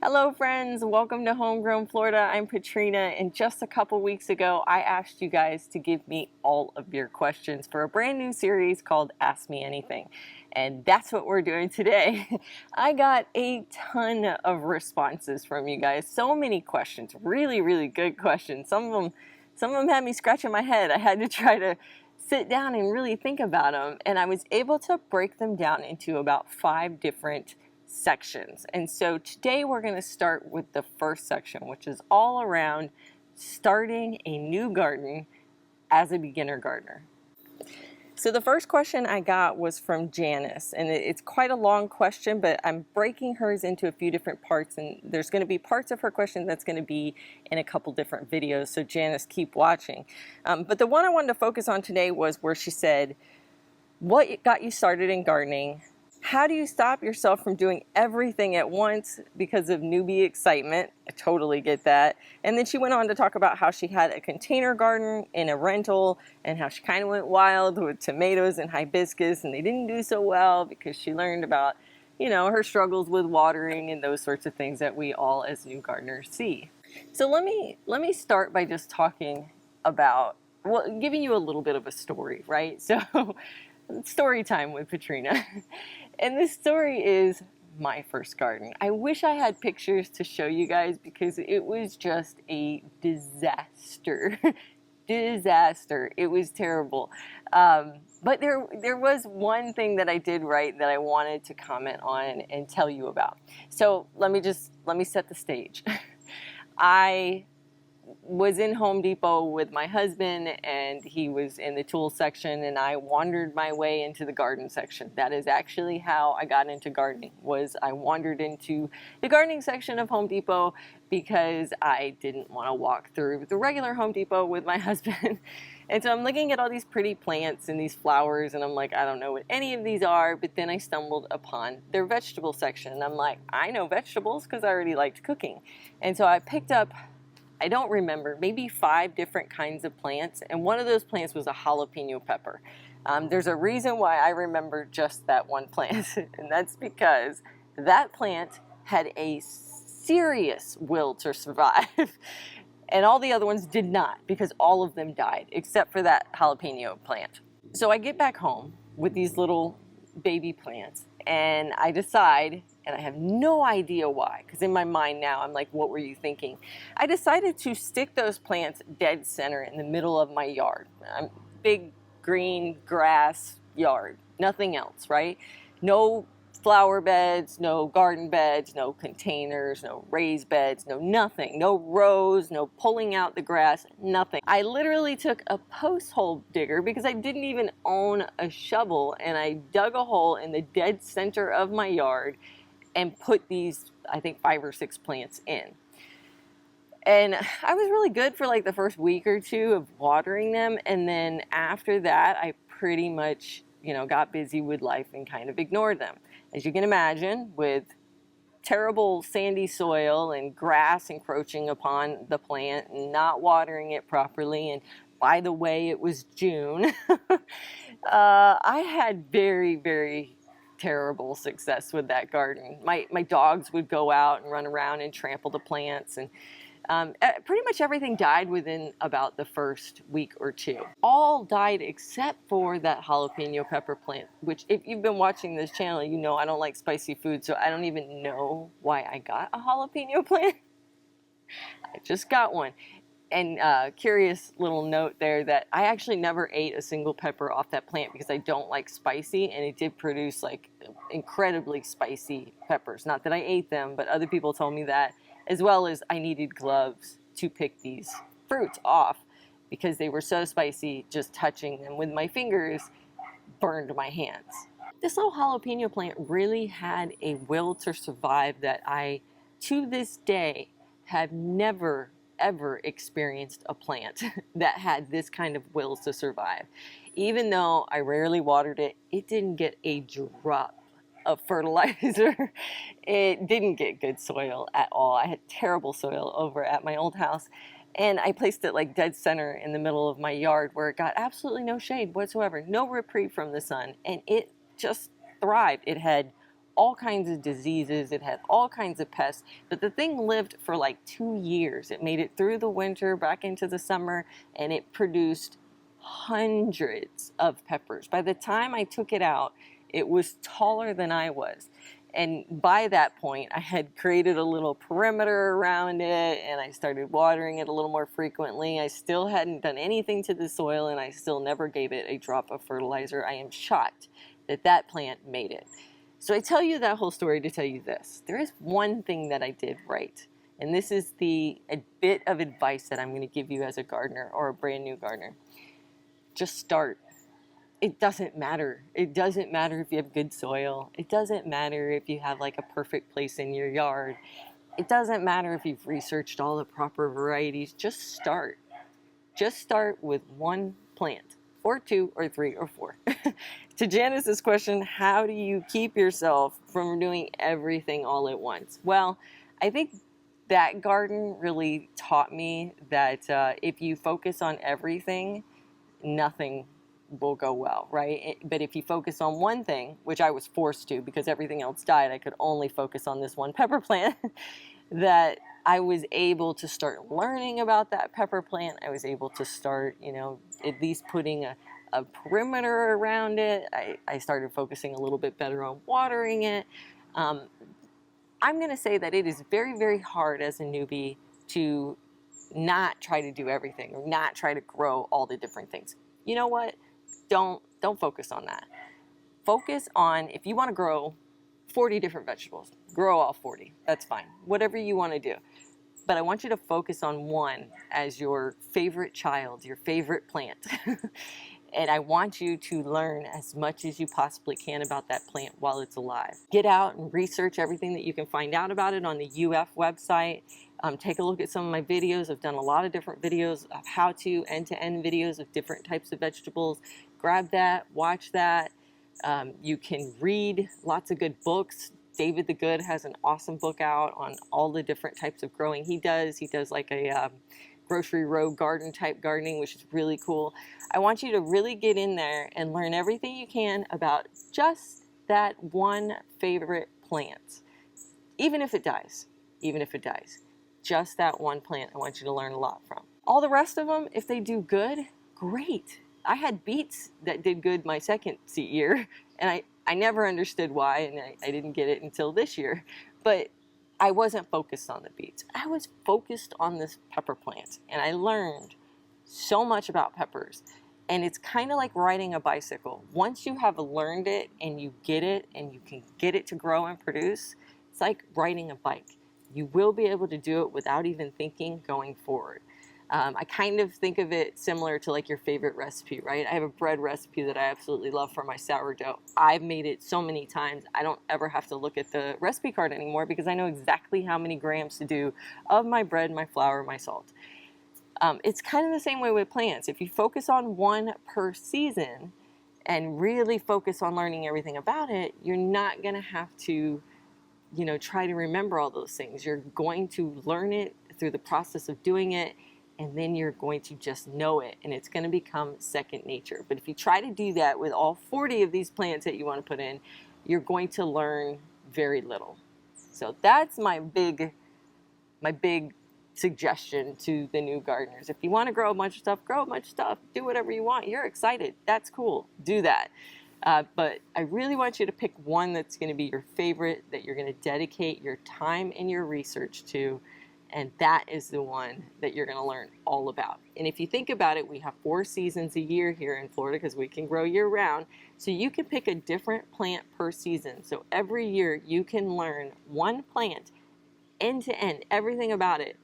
Hello friends, welcome to Homegrown Florida. I'm Katrina, and just a couple weeks ago I asked you guys to give me all of your questions for a brand new series called Ask Me Anything. And that's what we're doing today. I got a ton of responses from you guys. So many questions, really good questions. Some of them had me scratching my head. I had to try to sit down and really think about them, and I was able to break them down into about 5 different sections. And so today we're going to start with the first section, which is all around starting a new garden as a beginner gardener. So the first question I got was from Janice, and it's quite a long question, but I'm breaking hers into a few different parts, and there's going to be parts of her question that's going to be in a couple different videos, so Janice, keep watching. But the one I wanted to focus on today was where she said, what got you started in gardening? How do you stop yourself from doing everything at once because of newbie excitement? I totally get that. And then she went on to talk about how she had a container garden in a rental and how she kind of went wild with tomatoes and hibiscus, and they didn't do so well because she learned about, her struggles with watering and those sorts of things that we all as new gardeners see. So let me start by just talking about, giving you a little bit of a story, right? So story time with Katrina. And this story is my first garden. I wish I had pictures to show you guys because it was just a disaster. Disaster. It was terrible. But there was one thing that I did right that I wanted to comment on and tell you about. So let me set the stage. I was in Home Depot with my husband, and he was in the tool section, and I wandered my way into the garden section. That is actually how I got into gardening, was I wandered into the gardening section of Home Depot because I didn't want to walk through the regular Home Depot with my husband. And so I'm looking at all these pretty plants and these flowers, and I'm like, I don't know what any of these are, but then I stumbled upon their vegetable section, and I'm like, I know vegetables because I already liked cooking. And so I picked up, I don't remember, maybe 5 different kinds of plants, and one of those plants was a jalapeno pepper. There's a reason why I remember just that one plant, and that's because that plant had a serious will to survive, and all the other ones did not, because all of them died, except for that jalapeno plant. So I get back home with these little baby plants, and I decide, and I have no idea why, because in my mind now I'm like, what were you thinking? I decided to stick those plants dead center in the middle of my yard. Big green grass yard, nothing else, right? No flower beds, no garden beds, no containers, no raised beds, no nothing, no rows, no pulling out the grass, nothing. I literally took a post hole digger because I didn't even own a shovel, and I dug a hole in the dead center of my yard and put these, I think, 5 or 6 plants in. And I was really good for like the first week or 2 of watering them, and then after that I pretty much got busy with life and kind of ignored them. As you can imagine, with terrible sandy soil and grass encroaching upon the plant and not watering it properly, and by the way, it was June, I had very terrible success with that garden. My dogs would go out and run around and trample the plants, and pretty much everything died within about the first week or 2. All died except for that jalapeno pepper plant, which if you've been watching this channel, you know I don't like spicy food, so I don't even know why I got a jalapeno plant. I just got one. And curious little note there that I actually never ate a single pepper off that plant because I don't like spicy, and it did produce like incredibly spicy peppers. Not that I ate them, but other people told me that, as well as I needed gloves to pick these fruits off because they were so spicy, just touching them with my fingers burned my hands. This little jalapeno plant really had a will to survive that I, to this day, have never ever experienced a plant that had this kind of will to survive. Even though I rarely watered it, it didn't get a drop of fertilizer. It didn't get good soil at all. I had terrible soil over at my old house, and I placed it like dead center in the middle of my yard where it got absolutely no shade whatsoever, no reprieve from the sun, and it just thrived. It had all kinds of diseases, it had all kinds of pests, but the thing lived for like 2 years. It made it through the winter, back into the summer, and it produced hundreds of peppers. By the time I took it out, it was taller than I was. And by that point, I had created a little perimeter around it, and I started watering it a little more frequently. I still hadn't done anything to the soil, and I still never gave it a drop of fertilizer. I am shocked that that plant made it. So I tell you that whole story to tell you this. There is one thing that I did right, and this is a bit of advice that I'm going to give you as a gardener or a brand new gardener. Just start. It doesn't matter. It doesn't matter if you have good soil. It doesn't matter if you have like a perfect place in your yard. It doesn't matter if you've researched all the proper varieties. Just start. Just start with one plant, or 2 or 3 or 4. To Janice's question, how do you keep yourself from doing everything all at once? Well, I think that garden really taught me that if you focus on everything, nothing will go well, right? But if you focus on one thing, which I was forced to because everything else died, I could only focus on this one pepper plant, that I was able to start learning about that pepper plant. I was able to start, at least putting a perimeter around it. I started focusing a little bit better on watering it. I'm going to say that it is very, very hard as a newbie to not try to do everything or not try to grow all the different things. You know what? Don't focus on that. Focus on, if you want to grow 40 different vegetables, grow all 40. That's fine. Whatever you want to do. But I want you to focus on one as your favorite child, your favorite plant. And I want you to learn as much as you possibly can about that plant while it's alive. Get out and research everything that you can find out about it on the UF website. Take a look at some of my videos. I've done a lot of different videos of how-to, end-to-end videos of different types of vegetables. Grab that, watch that. You can read lots of good books. David the Good has an awesome book out on all the different types of growing he does. He does like a grocery row garden type gardening, which is really cool. I want you to really get in there and learn everything you can about just that one favorite plant. Even if it dies, just that one plant I want you to learn a lot from. All the rest of them, if they do good, great. I had beets that did good my second seed year, and I never understood why, and I didn't get it until this year. But I wasn't focused on the beets. I was focused on this pepper plant, and I learned so much about peppers. And it's kind of like riding a bicycle. Once you have learned it and you get it and you can get it to grow and produce, it's like riding a bike. You will be able to do it without even thinking going forward. I kind of think of it similar to like your favorite recipe, right? I have a bread recipe that I absolutely love for my sourdough. I've made it so many times, I don't ever have to look at the recipe card anymore because I know exactly how many grams to do of my bread, my flour, my salt. It's kind of the same way with plants. If you focus on one per season and really focus on learning everything about it, you're not going to have to, try to remember all those things. You're going to learn it through the process of doing it, and then you're going to just know it, and it's going to become second nature. But if you try to do that with all 40 of these plants that you want to put in, you're going to learn very little. So that's my big suggestion to the new gardeners. If you want to grow a bunch of stuff, grow a bunch of stuff. Do whatever you want. You're excited. That's cool. Do that. But I really want you to pick one that's going to be your favorite, that you're going to dedicate your time and your research to, and that is the one that you're going to learn all about. And if you think about it, we have 4 seasons a year here in Florida because we can grow year round. So you can pick a different plant per season. So every year you can learn one plant end to end, everything about it,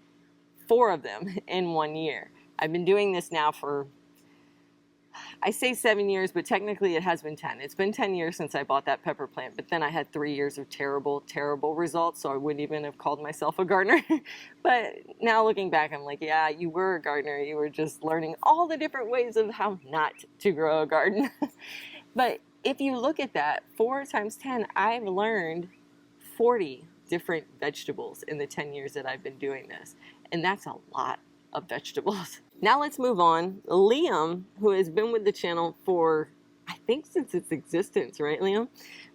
4 of them in 1 year. I've been doing this now for, I say 7 years, but technically it has been 10. It's been 10 years since I bought that pepper plant, but then I had 3 years of terrible, terrible results, so I wouldn't even have called myself a gardener. But now looking back, I'm like, yeah, you were a gardener. You were just learning all the different ways of how not to grow a garden. But if you look at that, 4 times 10, I've learned 40 different vegetables in the 10 years that I've been doing this. And that's a lot of vegetables. Now let's move on. Liam, who has been with the channel for, I think since its existence, right, Liam?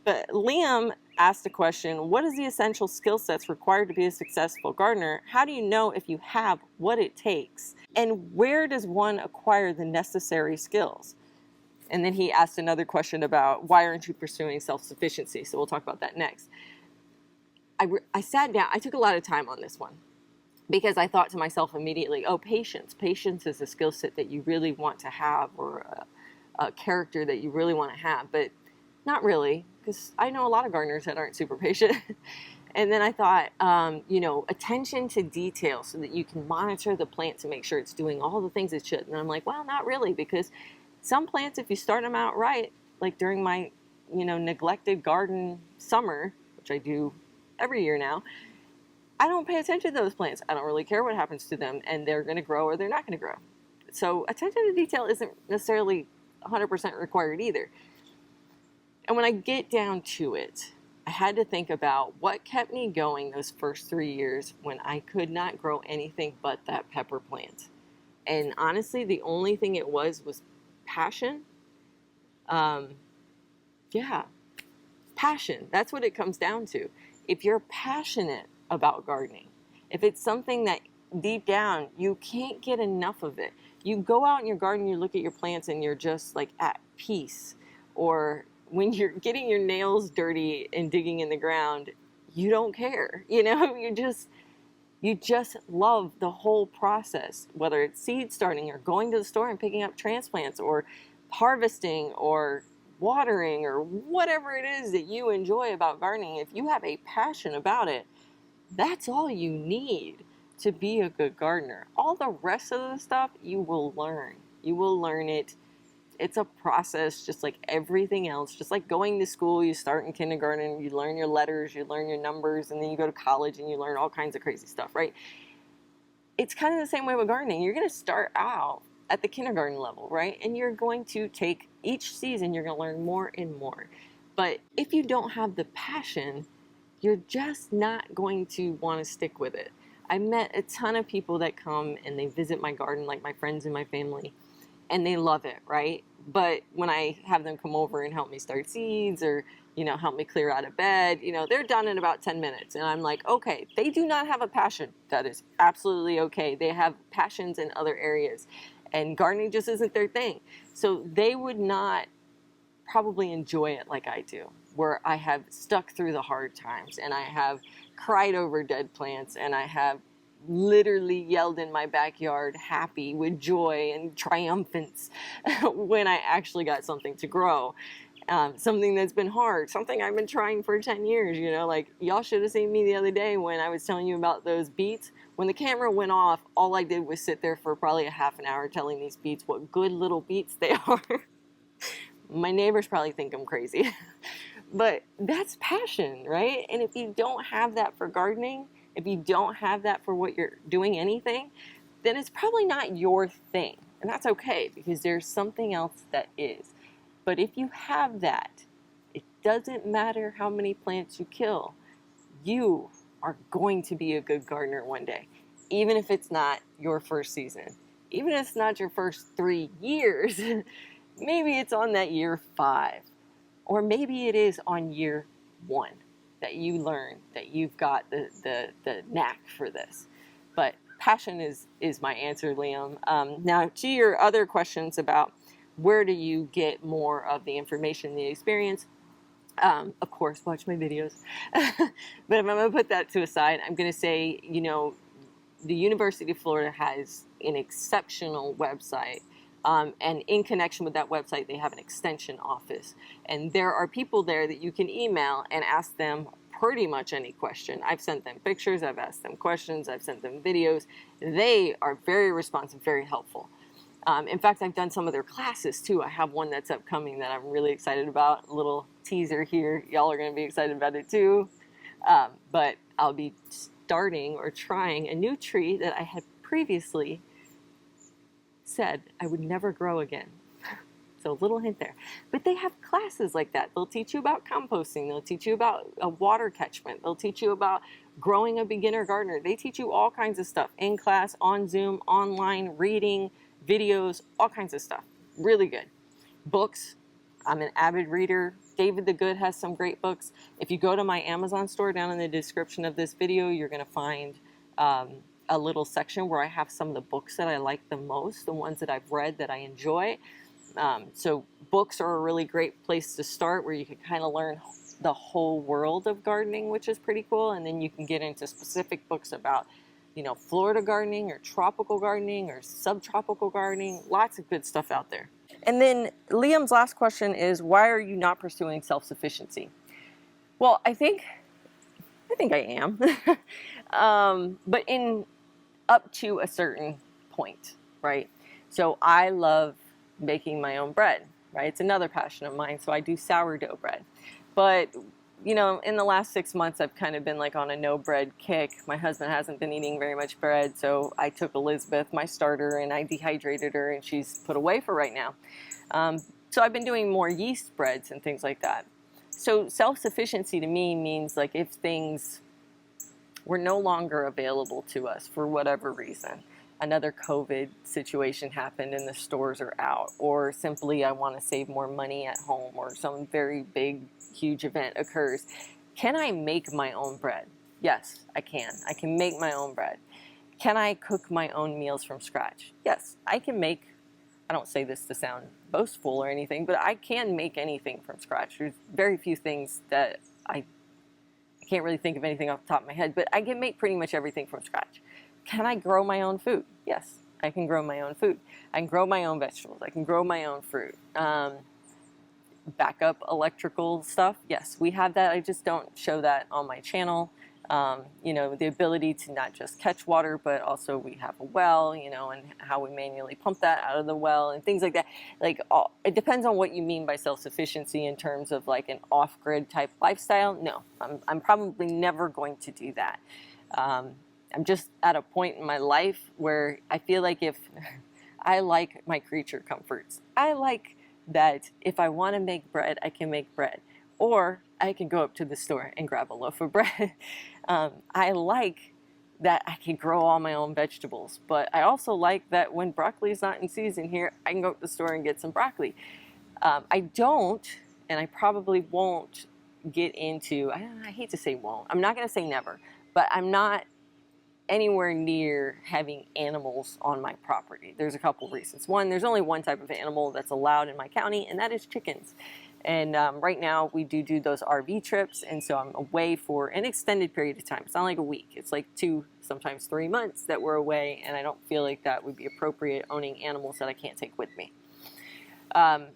But Liam asked a question, what is the essential skill sets required to be a successful gardener? How do you know if you have what it takes? And where does one acquire the necessary skills? And then he asked another question about why aren't you pursuing self-sufficiency? So we'll talk about that next. I sat down, I took a lot of time on this one because I thought to myself immediately, oh, patience. Patience is a skill set that you really want to have, or a character that you really want to have, but not really, because I know a lot of gardeners that aren't super patient. And then I thought, attention to detail so that you can monitor the plant to make sure it's doing all the things it should. And I'm like, well, not really, because some plants, if you start them out right, like during my, neglected garden summer, which I do every year now, I don't pay attention to those plants. I don't really care what happens to them, and they're going to grow or they're not going to grow. So attention to detail isn't necessarily 100% required either. And when I get down to it, I had to think about what kept me going those first 3 years when I could not grow anything but that pepper plant. And honestly, the only thing it was passion. Passion. That's what it comes down to. If you're passionate about gardening, if it's something that deep down you can't get enough of it, you go out in your garden, you look at your plants and you're just like at peace. Or when you're getting your nails dirty and digging in the ground, you don't care. You just love the whole process, whether it's seed starting or going to the store and picking up transplants or harvesting or watering or whatever it is that you enjoy about gardening. If you have a passion about it, that's all you need to be a good gardener. All the rest of the stuff you will learn. You will learn it. It's a process just like everything else. Just like going to school, you start in kindergarten, you learn your letters, you learn your numbers, and then you go to college and you learn all kinds of crazy stuff, right? It's kind of the same way with gardening. You're going to start out at the kindergarten level, right? And you're going to take each season, you're going to learn more and more. But if you don't have the passion, you're just not going to want to stick with it. I met a ton of people that come and they visit my garden, like my friends and my family, and they love it, right? But when I have them come over and help me start seeds or, help me clear out of bed, they're done in about 10 minutes. And I'm like, okay, they do not have a passion. That is absolutely okay. They have passions in other areas, and gardening just isn't their thing. So they would not probably enjoy it like I do, where I have stuck through the hard times and I have cried over dead plants and I have literally yelled in my backyard happy with joy and triumphance when I actually got something to grow. Something that's been hard, something I've been trying for 10 years, like y'all should have seen me the other day when I was telling you about those beets. When the camera went off, all I did was sit there for probably a half an hour telling these beets what good little beets they are. My neighbors probably think I'm crazy, but that's passion, right? And if you don't have that for gardening, if you don't have that for what you're doing anything, then it's probably not your thing. And that's okay, because there's something else that is. But if you have that, it doesn't matter how many plants you kill. You are going to be a good gardener one day, even if it's not your first season, even if it's not your first 3 years. Maybe it's on that year 5, or maybe it is on year 1 that you learn that you've got the knack for this. But passion is my answer, Liam. Now, to your other questions about where do you get more of the information, the experience, of course, watch my videos. But if I'm going to put that to a side, I'm going to say, the University of Florida has an exceptional website. And in connection with that website, they have an extension office. And there are people there that you can email and ask them pretty much any question. I've sent them pictures, I've asked them questions, I've sent them videos. They are very responsive, very helpful. In fact, I've done some of their classes too. I have one that's upcoming that I'm really excited about. A little teaser here. Y'all are going to be excited about it too. But I'll be starting or trying a new tree that I had previously said I would never grow again. So a little hint there. But they have classes like that. They'll teach you about composting. They'll teach you about a water catchment. They'll teach you about growing a beginner gardener. They teach you all kinds of stuff in class, on Zoom, online, reading, videos, all kinds of stuff. Really good. Books. I'm an avid reader. David the Good has some great books. If you go to my Amazon store, down in the description of this video, you're going to find a little section where I have some of the books that I like the most, the ones that I've read that I enjoy. So books are a really great place to start, where you can kind of learn the whole world of gardening, which is pretty cool. And then you can get into specific books about, you know, Florida gardening or tropical gardening or subtropical gardening. Lots of good stuff out there. And then Liam's last question is, why are you not pursuing self-sufficiency? Well, I think I am, but up to a certain point, right? So I love making my own bread, right? It's another passion of mine. So I do sourdough bread. But, you know, in the last 6 months, I've kind of been like on a no bread kick. My husband hasn't been eating very much bread. So I took Elizabeth, my starter, and I dehydrated her, and she's put away for right now. So I've been doing more yeast breads and things like that. So self-sufficiency to me means, like, if things were no longer available to us for whatever reason, another COVID situation happened and the stores are out, or simply I want to save more money at home, or some very big, huge event occurs, can I make my own bread? Yes, I can. I can make my own bread. Can I cook my own meals from scratch? Yes, I can make, I don't say this to sound boastful or anything, but I can make anything from scratch. There's very few things that I can't really think of anything off the top of my head, but I can make pretty much everything from scratch. Can I grow my own food? Yes, I can grow my own food. I can grow my own vegetables. I can grow my own fruit. Backup electrical stuff, yes, we have that. I just don't show that on my channel. You know, the ability to not just catch water, but also we have a well, you know, and how we manually pump that out of the well and things like that. Like, it depends on what you mean by self-sufficiency in terms of like an off-grid type lifestyle. No, I'm probably never going to do that. I'm just at a point in my life where I feel like if I like my creature comforts, I like that if I want to make bread, I can make bread, or I can go up to the store and grab a loaf of bread. I like that I can grow all my own vegetables, but I also like that when broccoli is not in season here, I can go to the store and get some broccoli. I don't, and I probably won't get into, I hate to say won't, I'm not going to say never, but I'm not anywhere near having animals on my property. There's a couple reasons. One, there's only one type of animal that's allowed in my county, and that is chickens. And right now we do those RV trips, and so I'm away for an extended period of time. It's not like a week. It's like 2, sometimes 3 months that we're away, and I don't feel like that would be appropriate, owning animals that I can't take with me.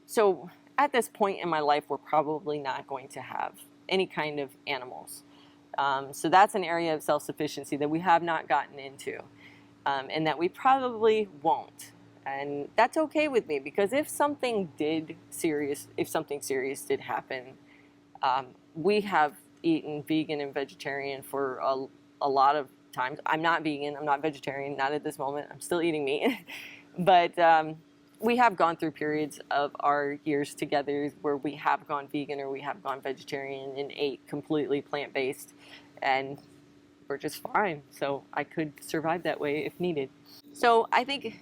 So at this point in my life, we're probably not going to have any kind of animals. So that's an area of self-sufficiency that we have not gotten into, and that we probably won't. And that's okay with me, because if something serious did happen, we have eaten vegan and vegetarian for a lot of times. I'm not vegan, I'm not vegetarian, not at this moment. I'm still eating meat. But we have gone through periods of our years together where we have gone vegan or we have gone vegetarian and ate completely plant-based, and we're just fine. So I could survive that way if needed. So I think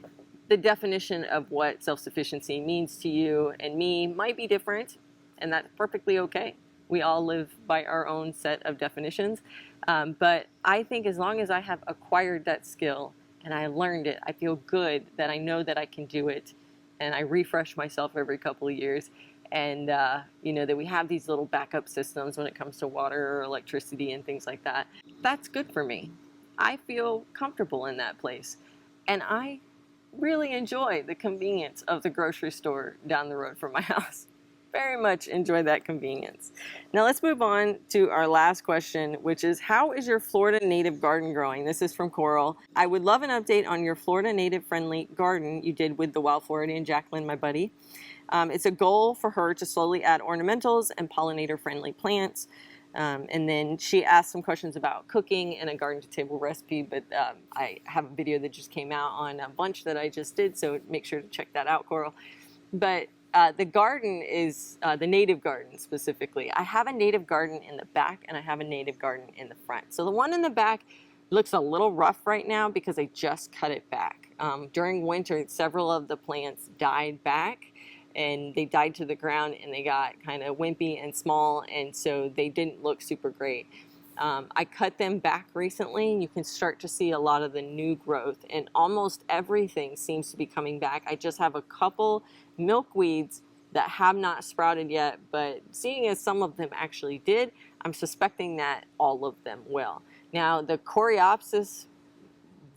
the definition of what self-sufficiency means to you and me might be different, and that's perfectly okay. We all live by our own set of definitions. But I think as long as I have acquired that skill and I learned it, I feel good that I know that I can do it, and I refresh myself every couple of years. And, you know, that we have these little backup systems when it comes to water or electricity and things like that. That's good for me. I feel comfortable in that place. And I really enjoy the convenience of the grocery store down the road from my house. Very much enjoy that convenience. Now let's move on to our last question, which is, how is your Florida native garden growing? This is from Coral. I would love an update on your Florida native friendly garden you did with the Wild Floridian Jacqueline, my buddy. It's a goal for her to slowly add ornamentals and pollinator friendly plants. And then she asked some questions about cooking and a garden to table recipe, but I have a video that just came out on a bunch that I just did, so make sure to check that out, Coral. But the garden is the native garden specifically. I have a native garden in the back and I have a native garden in the front. So the one in the back looks a little rough right now because I just cut it back. During winter, several of the plants died back, and they died to the ground and they got kind of wimpy and small, and so they didn't look super great. I cut them back recently, and you can start to see a lot of the new growth, and almost everything seems to be coming back. I just have a couple milkweeds that have not sprouted yet, but seeing as some of them actually did, I'm suspecting that all of them will. Now, the Coreopsis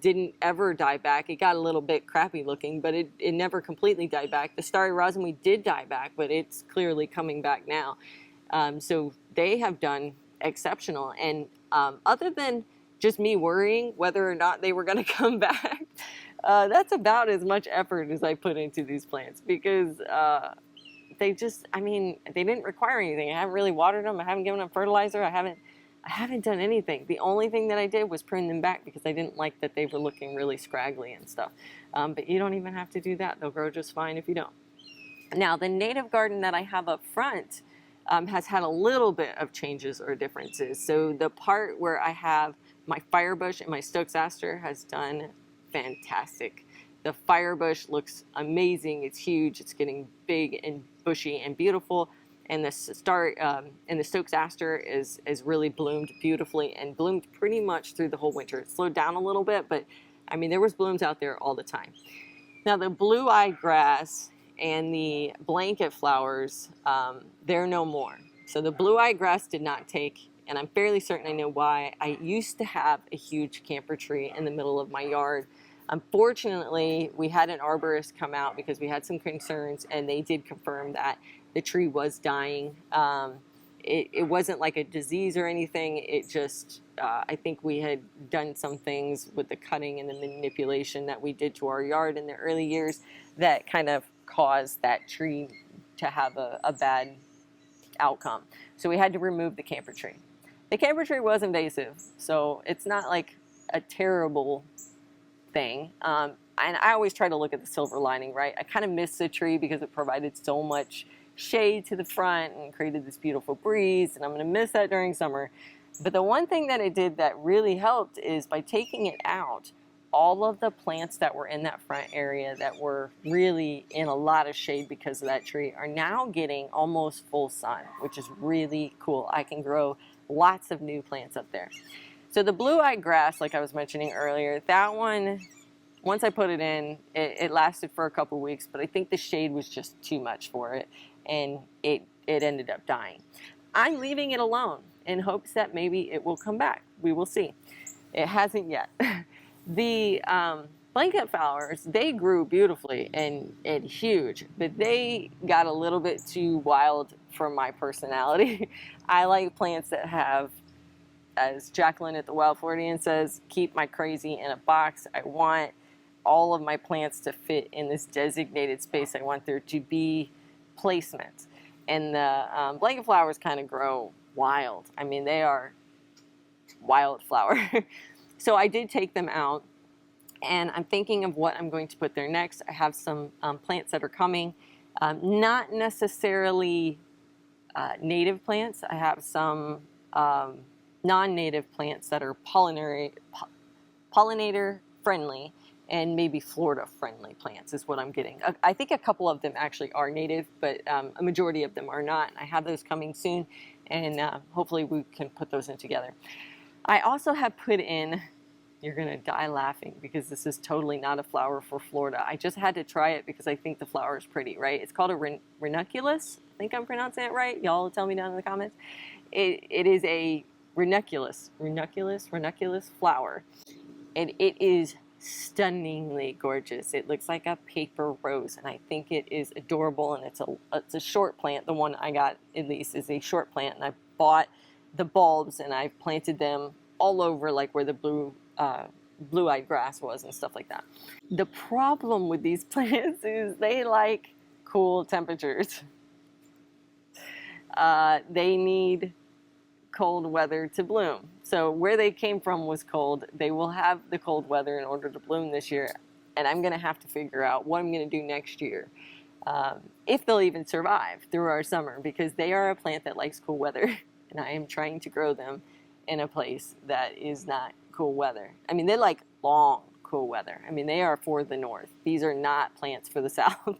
didn't ever die back. It got a little bit crappy looking, but it never completely died back. The starry rosinweed did die back, but it's clearly coming back now. So they have done exceptional. And other than just me worrying whether or not they were going to come back, that's about as much effort as I put into these plants, because they just, I mean, they didn't require anything. I haven't really watered them. I haven't given them fertilizer. I haven't done anything. The only thing that I did was prune them back because I didn't like that they were looking really scraggly and stuff. But you don't even have to do that. They'll grow just fine if you don't. Now, the native garden that I have up front has had a little bit of changes or differences. So the part where I have my firebush and my Stokes aster has done fantastic. The firebush looks amazing. It's huge. It's getting big and bushy and beautiful. And the Stokes aster is really bloomed beautifully and bloomed pretty much through the whole winter. It slowed down a little bit, but I mean, there was blooms out there all the time. Now, the blue-eyed grass and the blanket flowers, they're no more. So the blue-eyed grass did not take, and I'm fairly certain I know why. I used to have a huge camper tree in the middle of my yard. Unfortunately, we had an arborist come out because we had some concerns, and they did confirm that the tree was dying. It wasn't like a disease or anything. It just, I think we had done some things with the cutting and the manipulation that we did to our yard in the early years that kind of caused that tree to have a bad outcome. So we had to remove the camper tree. The camper tree was invasive, so it's not like a terrible thing. And I always try to look at the silver lining, right? I kind of miss the tree because it provided so much shade to the front and created this beautiful breeze, and I'm going to miss that during summer. But the one thing that it did that really helped is by taking it out, all of the plants that were in that front area that were really in a lot of shade because of that tree are now getting almost full sun, which is really cool. I can grow lots of new plants up there. So the blue-eyed grass, like I was mentioning earlier, that one, once I put it in, it lasted for a couple weeks, but I think the shade was just too much for it, and it ended up dying. I'm leaving it alone in hopes that maybe it will come back. We will see. It hasn't yet. The blanket flowers, they grew beautifully and huge, but they got a little bit too wild for my personality. I like plants that have, as Jacqueline at the Wild Floridian says, keep my crazy in a box. I want all of my plants to fit in this designated space. I want there to be placement. And the blanket flowers kind of grow wild. I mean, they are wildflower. So I did take them out, and I'm thinking of what I'm going to put there next. I have some plants that are coming, not necessarily native plants. I have some non-native plants that are pollinator friendly and maybe Florida friendly plants is what I'm getting. I think a couple of them actually are native, but a majority of them are not. I have those coming soon, and hopefully we can put those in together. I also have put in, you're going to die laughing because this is totally not a flower for Florida. I just had to try it because I think the flower is pretty, right? It's called a ranunculus. I think I'm pronouncing it right. Y'all tell me down in the comments. It is a ranunculus flower, and it is stunningly gorgeous. It looks like a paper rose, and I think it is adorable, and it's a short plant. The one I got, at least, is a short plant, and I bought the bulbs and I've planted them all over, like where the blue-eyed grass was and stuff like that. The problem with these plants is they like cool temperatures. They need cold weather to bloom. So where they came from was cold. They will have the cold weather in order to bloom this year, and I'm going to have to figure out what I'm going to do next year, if they'll even survive through our summer, because they are a plant that likes cool weather, and I am trying to grow them in a place that is not cool weather. I mean, they like long cool weather. I mean, they are for the north. These are not plants for the south.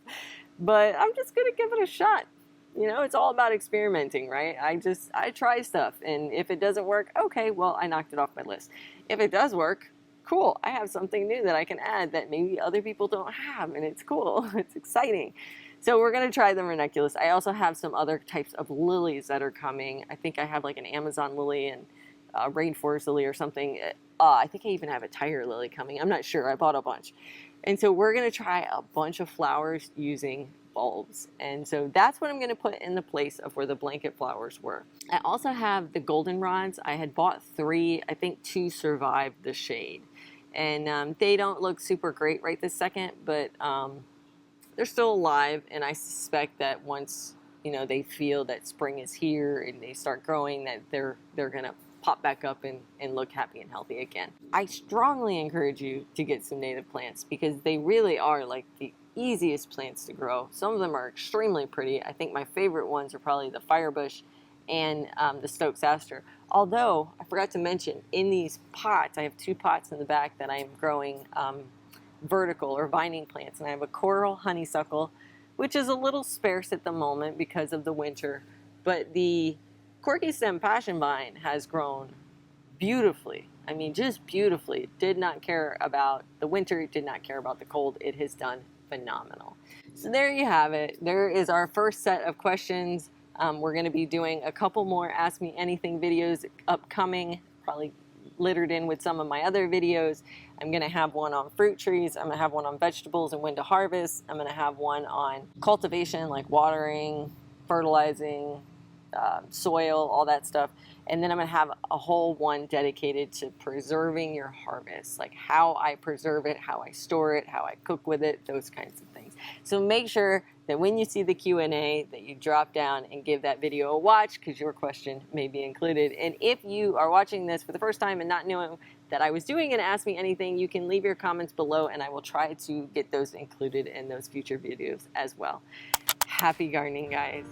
but I'm just gonna give it a shot. You know, it's all about experimenting, right? I try stuff, and if it doesn't work, okay, well, I knocked it off my list. If it does work, cool, I have something new that I can add that maybe other people don't have, and it's cool. It's exciting. So we're going to try the ranunculus. I also have some other types of lilies that are coming. I think I have like an Amazon lily and rainforest lily or something. I think I even have a tiger lily coming. I'm not sure. I bought a bunch. And so we're going to try a bunch of flowers using bulbs. And so that's what I'm going to put in the place of where the blanket flowers were. I also have the goldenrods. I had bought 3. I think 2 survived the shade. And they don't look super great right this second, but they're still alive. And I suspect that once, you know, they feel that spring is here and they start growing, that they're going to pop back up and look happy and healthy again. I strongly encourage you to get some native plants because they really are like the easiest plants to grow. Some of them are extremely pretty. I think my favorite ones are probably the firebush and the Stokes aster. Although, I forgot to mention, in these pots, I have 2 pots in the back that I'm growing vertical or vining plants. And I have a coral honeysuckle, which is a little sparse at the moment because of the winter. But the Corky stem passion vine has grown beautifully. I mean, just beautifully. It did not care about the winter. It did not care about the cold. It has done phenomenal. So there you have it. There is our first set of questions. We're going to be doing a couple more Ask Me Anything videos upcoming, probably littered in with some of my other videos. I'm going to have one on fruit trees. I'm going to have one on vegetables and when to harvest. I'm going to have one on cultivation, like watering, fertilizing, soil, all that stuff. And then I'm going to have a whole one dedicated to preserving your harvest, like how I preserve it, how I store it, how I cook with it, those kinds of things. So make sure that when you see the Q&A that you drop down and give that video a watch because your question may be included. And if you are watching this for the first time and not knowing that I was doing an Ask Me Anything, you can leave your comments below and I will try to get those included in those future videos as well. Happy gardening, guys.